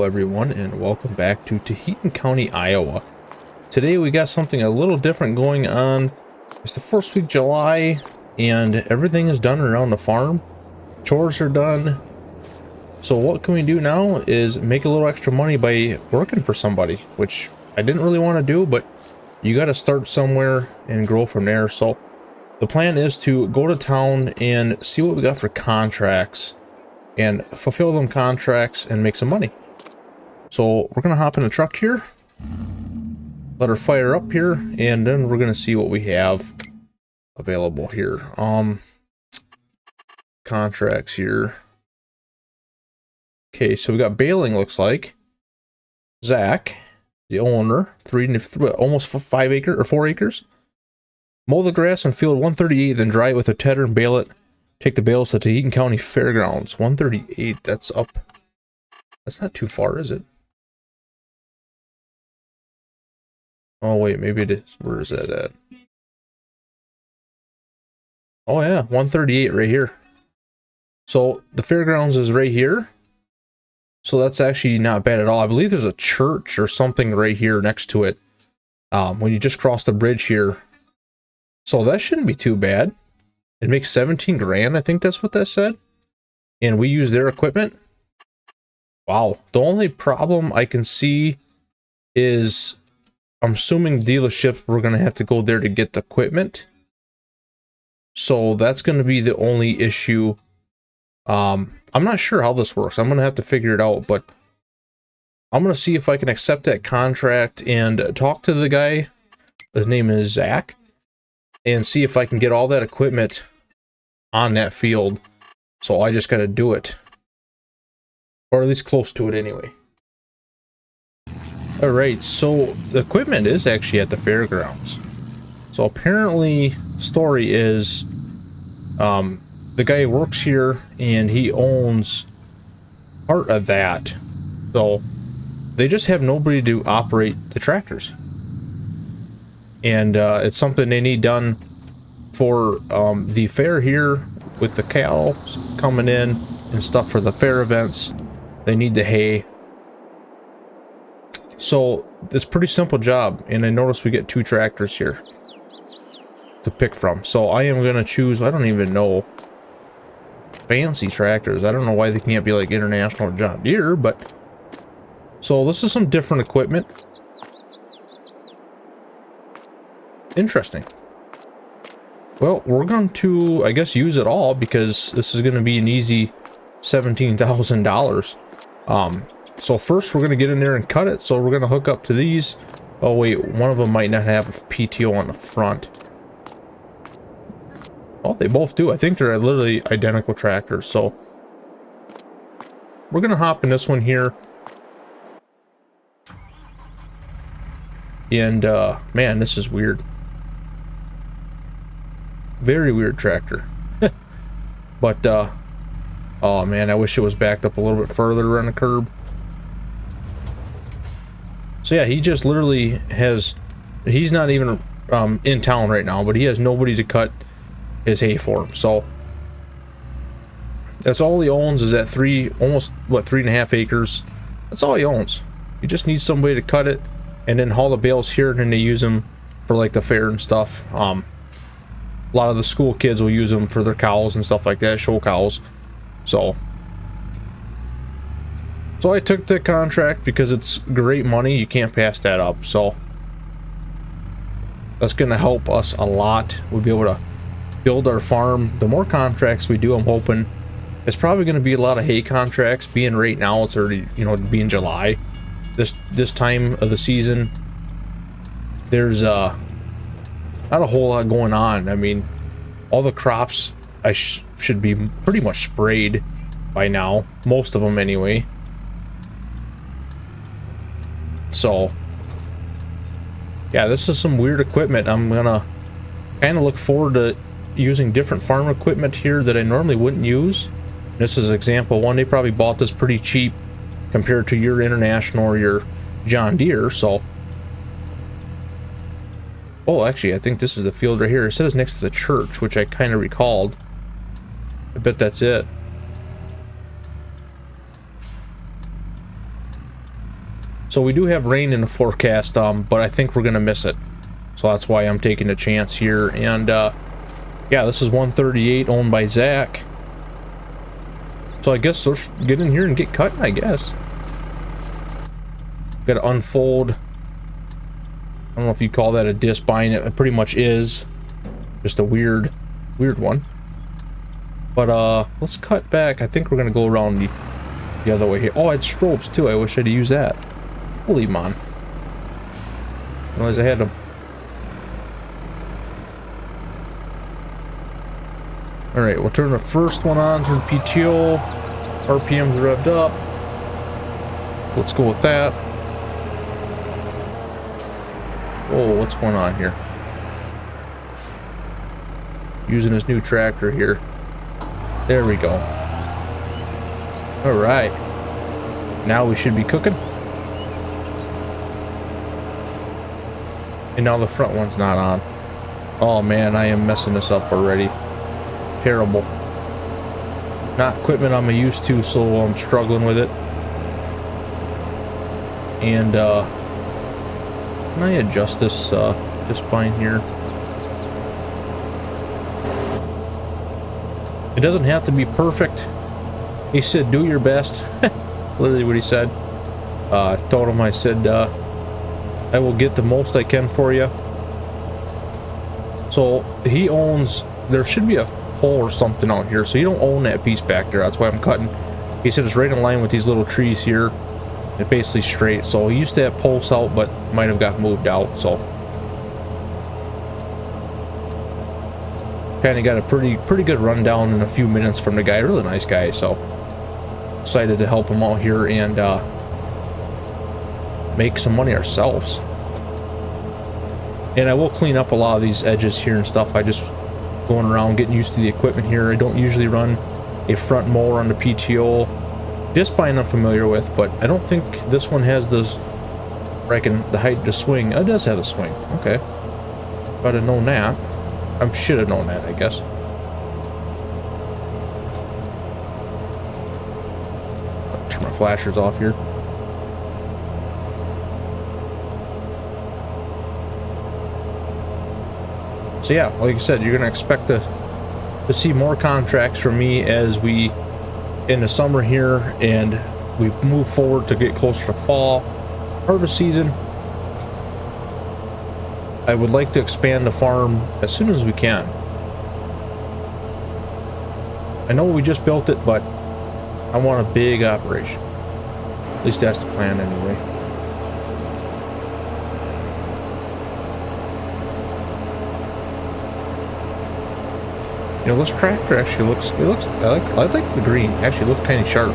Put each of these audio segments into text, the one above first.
Hello everyone, and welcome back to Taheton County, Iowa. Today we got something a little different going on. It's the first week of July, and everything is done around the farm. Chores are done. So what can we do now is make a little extra money by working for somebody, which I didn't really want to do, but you got to start somewhere and grow from there. So the plan is to go to town and see what we got for contracts and fulfill them contracts and make some money. So we're gonna hop in the truck here, let her fire up here, and then we're gonna see what we have available here. Contracts here. Okay, so we got baling, looks like. Zach, the owner, almost 5 acres or 4 acres. Mow the grass on field 138, then dry it with a tedder and bale it. Take the bales to Taheton County Fairgrounds. 138, that's up. That's not too far, is it? Oh, wait, maybe it is. Where is that at? Oh, yeah, 138 right here. So the fairgrounds is right here. So that's actually not bad at all. I believe there's a church or something right here next to it. When you just cross the bridge here. So that shouldn't be too bad. It makes 17 grand, I think that's what that said. And we use their equipment. Wow. The only problem I can see is, I'm assuming dealership, we're going to have to go there to get the equipment. So that's going to be the only issue. I'm not sure how this works. I'm going to have to figure it out, but I'm going to see if I can accept that contract and talk to the guy. His name is Zach. And see if I can get all that equipment on that field. So I just got to do it. Or at least close to it anyway. Alright, so the equipment is actually at the fairgrounds. So apparently, story is, the guy works here and he owns part of that. So they just have nobody to operate the tractors. And it's something they need done for the fair here with the cows coming in and stuff for the fair events. They need the hay. So it's a pretty simple job, and I notice we get 2 tractors here to pick from. So I am going to choose, I don't even know, fancy tractors. I don't know why they can't be like International John Deere, but so this is some different equipment. Interesting. Well, we're going to, I guess, use it all because this is going to be an easy $17,000. So first we're going to get in there and cut it. So we're going to hook up to these. Oh wait, one of them might not have a PTO on the front. Oh, they both do. I think they're literally identical tractors. So we're going to hop in this one here. And man, this is weird. Very weird tractor. But oh man, I wish it was backed up a little bit further around the curb. So yeah, he just literally has, he's not even in town right now, but he has nobody to cut his hay for him. So that's all he owns, is that almost 3.5 acres. That's all he owns. He just needs somebody to cut it and then haul the bales here, and then they use them for like the fair and stuff. A lot of the school kids will use them for their cows and stuff like that, show cows. So I took the contract because it's great money. You can't pass that up. So that's going to help us a lot. We'll be able to build our farm. The more contracts we do, I'm hoping it's probably going to be a lot of hay contracts. Being right now, it's already, being July. This time of the season, there's not a whole lot going on. I mean, all the crops should be pretty much sprayed by now, most of them anyway. So yeah, this is some weird equipment. I'm gonna kind of look forward to using different farm equipment here that I normally wouldn't use. This is example one. They probably bought this pretty cheap compared to your International or your John Deere. So oh, actually, I think this is the field right here. It says next to the church, which I kind of recalled. I bet that's it. So we do have rain in the forecast, but I think we're gonna miss it. So that's why I'm taking a chance here. And yeah, this is 138 owned by Zach. So I guess let's get in here and get cutting, I guess. Got to unfold. I don't know if you call that a disc bind. It pretty much is. Just a weird one. But let's cut back. I think we're gonna go around the other way here. Oh, I had strobes too. I wish I'd used that. Holy man. I realized I had them. Alright, we'll turn the first one on, turn PTO. RPM's revved up. Let's go with that. Oh, what's going on here? Using his new tractor here. There we go. Alright. Now we should be cooking. And now the front one's not on. Oh man, I am messing this up already. Terrible. Not equipment I'm used to, so I'm struggling with it. And can I adjust this bind here? It doesn't have to be perfect. He said, "Do your best." Literally what he said. I told him, I said, "I will get the most I can for you." So he owns. There should be a pole or something out here, so you don't own that piece back there. That's why I'm cutting. He said it's right in line with these little trees here. It's basically straight. So he used to have posts out, but might have got moved out. So kind of got a pretty good rundown in a few minutes from the guy. Really nice guy. So excited to help him out here and make some money ourselves. And I will clean up a lot of these edges here and stuff. I just going around getting used to the equipment here. I don't usually run a front mower on the PTO. Disc bind I'm familiar with, but I don't think this one has this, reckon the height to swing. It does have a swing. Okay. If I'd have known that. I should have known that, I guess. Turn my flashers off here. So yeah, like I said, you're gonna expect to see more contracts from me as we in the summer here and we move forward to get closer to fall harvest season. I would like to expand the farm as soon as we can. I know we just built it, but I want a big operation. At least that's the plan anyway. You know, this tractor actually looks, I like the green. Actually looks kind of sharp.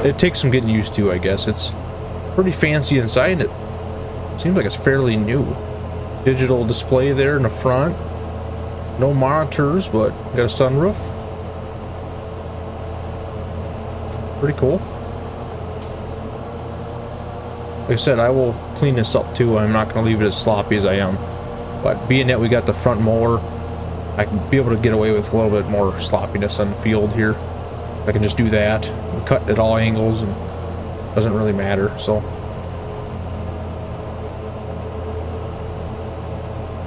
It takes some getting used to, I guess. It's pretty fancy inside. It seems like it's fairly new. Digital display there in the front. No monitors, but got a sunroof. Pretty cool. Like I said, I will clean this up too. I'm not going to leave it as sloppy as I am. But being that we got the front mower, I can be able to get away with a little bit more sloppiness on the field here. I can just do that and cut at all angles, and it doesn't really matter. So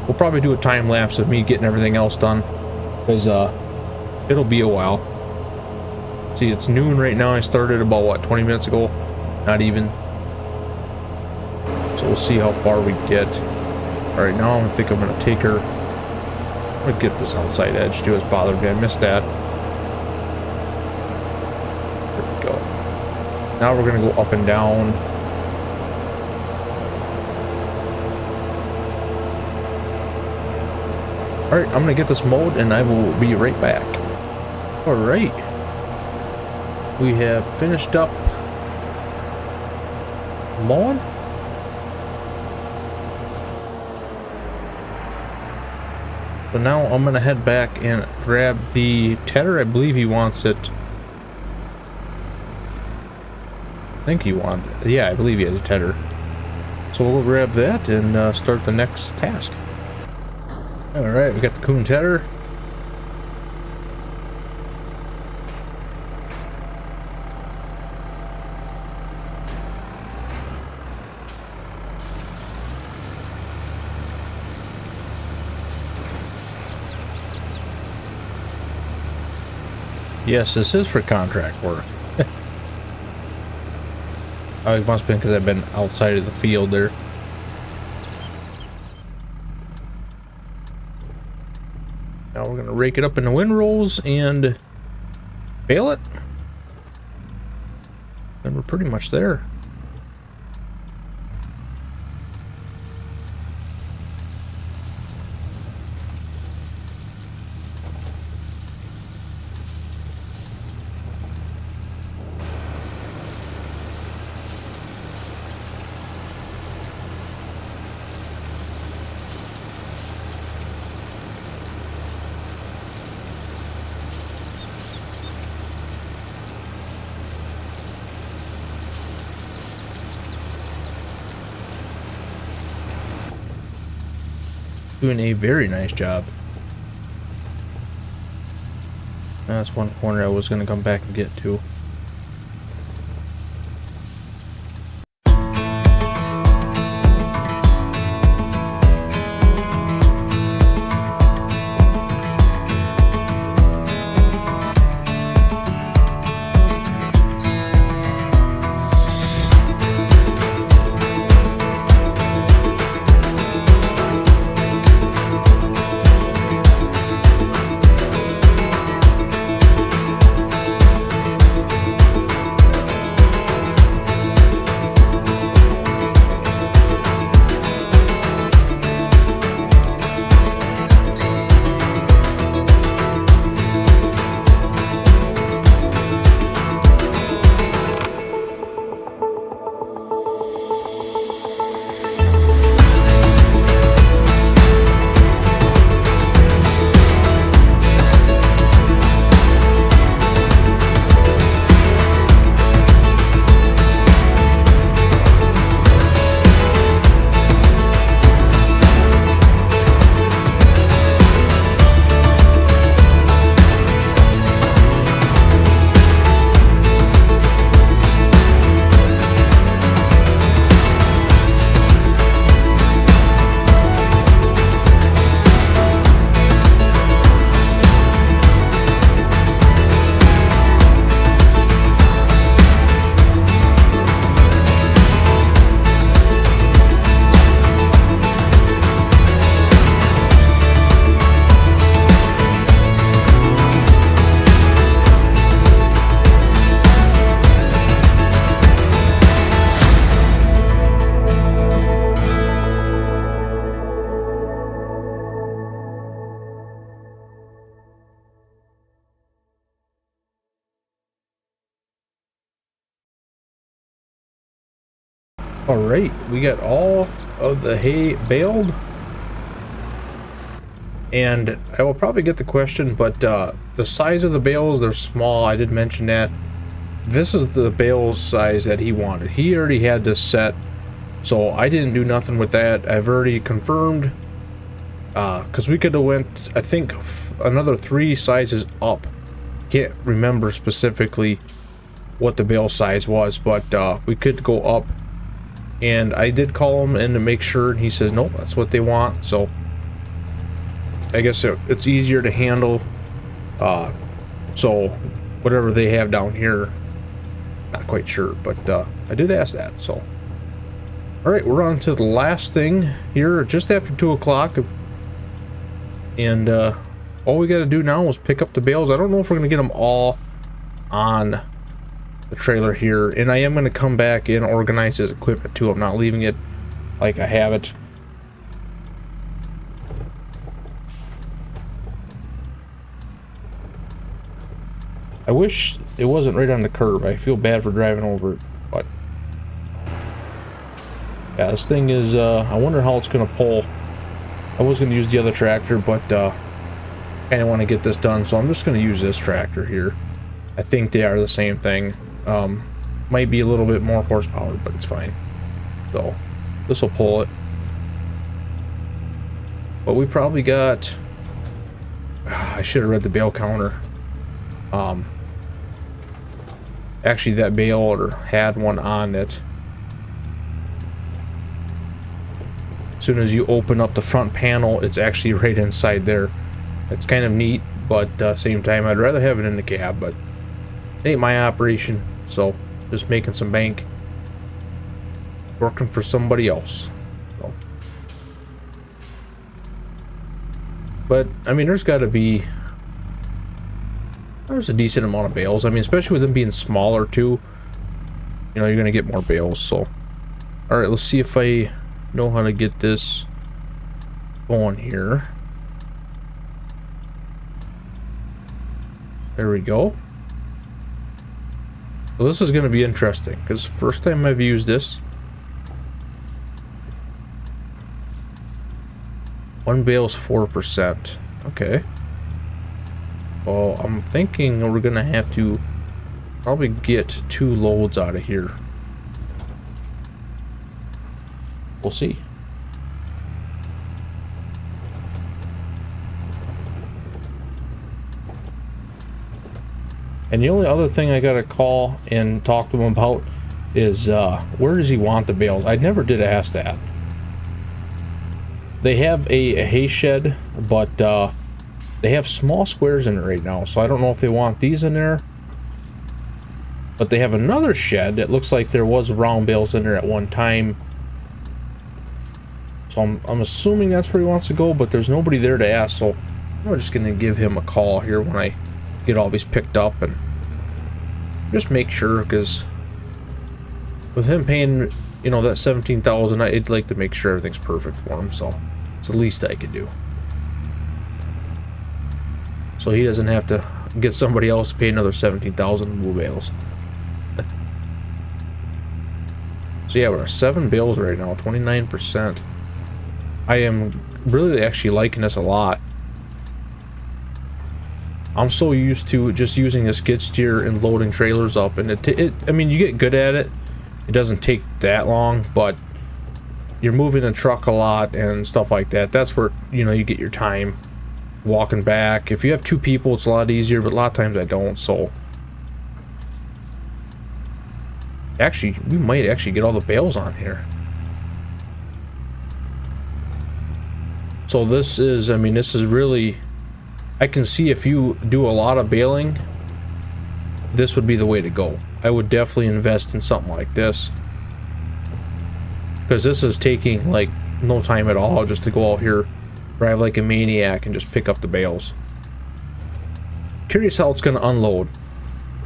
we'll probably do a time lapse of me getting everything else done, because it'll be a while. See, it's noon right now. I started about what, 20 minutes ago? Not even. So we'll see how far we get. All right, now I think I'm gonna take her. I'm gonna get this outside edge too. It's bothered me. I missed that. There we go. Now we're gonna go up and down. All right, I'm gonna get this mowed and I will be right back. All right, we have finished up mowing. So now I'm gonna head back and grab the tedder. I believe he wants it. I think he wanted it. Yeah, I believe he has a tedder. So we'll go grab that and start the next task. Alright, we got the coon tedder. Yes, this is for contract work. Oh, it must have been because I've been outside of the field there. Now we're gonna rake it up in the windrows and bale it. And we're pretty much there. Doing a very nice job. That's one corner I was going to come back and get to. Alright, we got all of the hay baled. And I will probably get the question, but the size of the bales, they're small. I did mention that. This is the bales size that he wanted. He already had this set, so I didn't do nothing with that. I've already confirmed, because we could have went, I think, another 3 sizes up. Can't remember specifically what the bale size was, but we could go up. And I did call him in to make sure, and he says, nope, that's what they want. So I guess it's easier to handle. So whatever they have down here, not quite sure, but I did ask that. So all right, we're on to the last thing here, just after 2 o'clock, and all we got to do now is pick up the bales. I don't know if we're gonna get them all on the trailer here, and I am going to come back and organize his equipment too. I'm not leaving it like I have it. I wish it wasn't right on the curb. I feel bad for driving over it, but yeah, this thing is I wonder how it's going to pull. I was going to use the other tractor, but I didn't want to get this done, so I'm just going to use this tractor here. I think they are the same thing. Might be a little bit more horsepower, but it's fine. So this will pull it. But we probably got, I should have read the bale counter. Actually that bale order had one on it. As soon as you open up the front panel, it's actually right inside there. It's kind of neat, but same time, I'd rather have it in the cab, but it ain't my operation, so just making some bank, working for somebody else. So. But I mean, there's a decent amount of bales. I mean, especially with them being smaller too, you know, you're gonna get more bales. So all right, let's see if I know how to get this going here. There we go. So this is going to be interesting because first time I've used this. One bale's 4%. Okay. Well, I'm thinking we're going to have to probably get 2 loads out of here. We'll see. And the only other thing I gotta call and talk to him about is where does he want the bales? I never did ask that. They have a hay shed, but they have small squares in it right now, so I don't know if they want these in there. But they have another shed that looks like there was round bales in there at one time. So I'm assuming that's where he wants to go, but there's nobody there to ask, so I'm just gonna give him a call here when I get all these picked up and just make sure, because with him paying, you know, that $17,000, I'd like to make sure everything's perfect for him, so it's the least I could do. So he doesn't have to get somebody else to pay another $17,000 to move bales. So yeah, we're at 7 bales right now, 29%. I am really actually liking this a lot. I'm so used to just using a skid steer and loading trailers up, and I mean, you get good at it. It doesn't take that long, but you're moving a truck a lot and stuff like that. That's where, you know, you get your time walking back. If you have 2 people, it's a lot easier, but a lot of times I don't, so. Actually, we might actually get all the bales on here. So this is, I mean, this is really, I can see if you do a lot of baling, this would be the way to go. I would definitely invest in something like this, because this is taking like no time at all just to go out here, drive like a maniac and just pick up the bales. Curious how it's going to unload.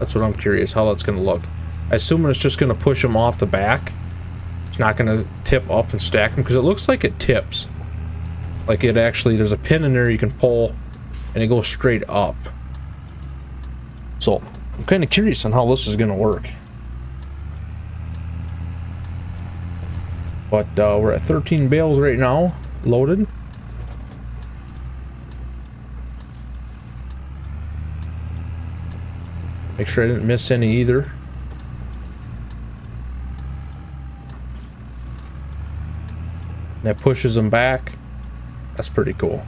That's what I'm curious, how that's going to look. I assume it's just going to push them off the back. It's not going to tip up and stack them, because it looks like it tips. Like it actually, there's a pin in there you can pull and it goes straight up. So I'm kind of curious on how this is going to work. But we're at 13 bales right now, loaded. Make sure I didn't miss any either. That pushes them back. That's pretty cool.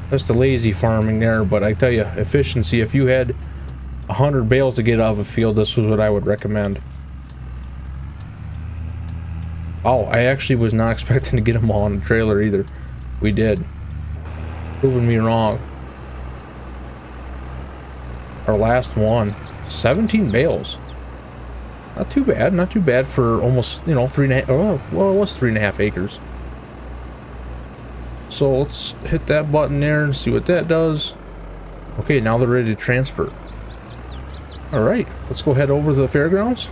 That's the lazy farming there, but I tell you, efficiency, if you had 100 bales to get out of a field, this was what I would recommend. Oh, I actually was not expecting to get them all on the trailer either. We did. Proving me wrong. Our last one, 17 bales. Not too bad, not too bad for almost, you know, 3.5, oh, well, it was 3.5 acres. So let's hit that button there and see what that does. Okay, now they're ready to transfer. All right, let's go head over to the fairgrounds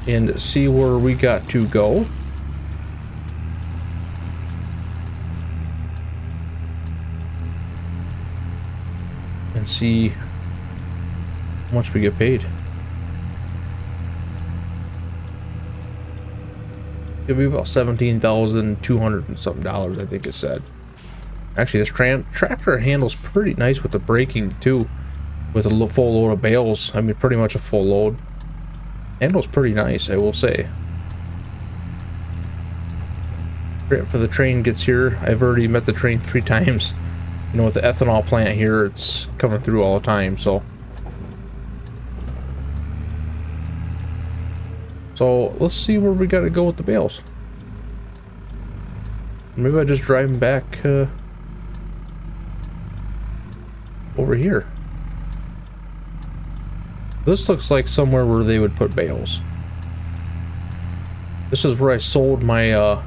and see where we got to go. And see how much we get paid. It'll be about $17,200 and something dollars, I think it said. Actually, this tractor handles pretty nice with the braking too, with a full load of bales. I mean, pretty much a full load. Handles pretty nice, I will say. Right for the train gets here. I've already met the train 3 times. You know, with the ethanol plant here, it's coming through all the time, so. So let's see where we gotta go with the bales. Maybe I just drive them back. over here. This looks like somewhere where they would put bales. This is where I sold my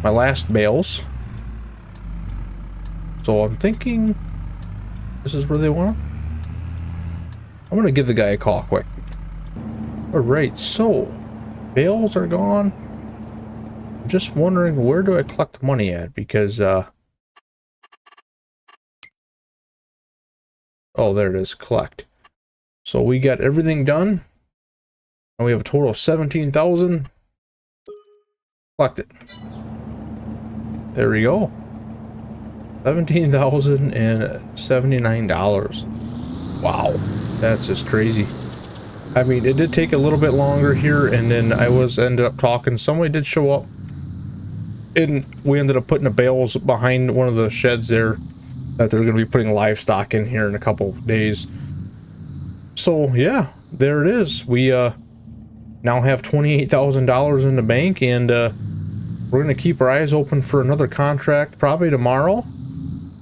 my last bales. So I'm thinking this is where they want them. I'm gonna give the guy a call quick. Alright, so bales are gone. I'm just wondering, where do I collect money at? Because oh, there it is, collect. So we got everything done, and we have a total of 17,000. Collect it. There we go. $17,079. Wow, that's just crazy. I mean, it did take a little bit longer here, and then ended up talking. Somebody did show up, and we ended up putting the bales behind one of the sheds there that they're going to be putting livestock in here in a couple days. So yeah, there it is. We now have $28,000 in the bank, and we're going to keep our eyes open for another contract probably tomorrow,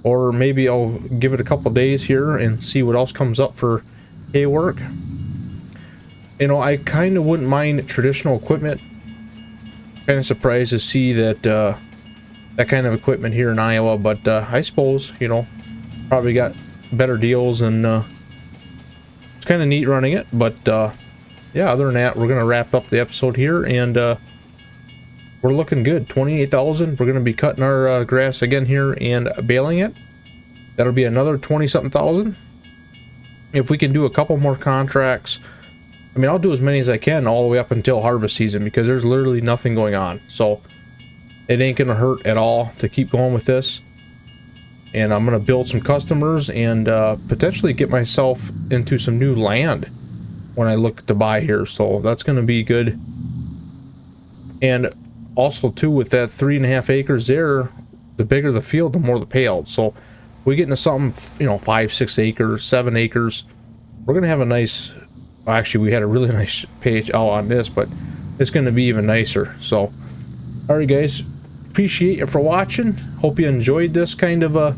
or maybe I'll give it a couple days here and see what else comes up for hay work. You know, I kind of wouldn't mind traditional equipment. Kind of surprised to see that that kind of equipment here in Iowa, but I suppose, you know, probably got better deals, and it's kind of neat running it. But yeah, other than that, we're going to wrap up the episode here, and we're looking good. 28,000. We're going to be cutting our grass again here and baling it. That'll be another 20-something thousand. If we can do a couple more contracts, I mean, I'll do as many as I can all the way up until harvest season, because there's literally nothing going on. So it ain't gonna hurt at all to keep going with this. And I'm gonna build some customers and potentially get myself into some new land when I look to buy here. So that's gonna be good. And also too, with that 3.5 acres there, the bigger the field, the more the payout. So we get into something, you know, 5, 6 acres, 7 acres, we're gonna have a nice. Actually, we had a really nice page out on this, but it's going to be even nicer. So, alright guys, appreciate you for watching. Hope you enjoyed this kind of a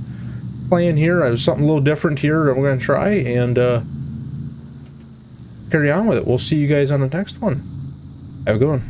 plan here. It was something a little different here that we're going to try, and carry on with it. We'll see you guys on the next one. Have a good one.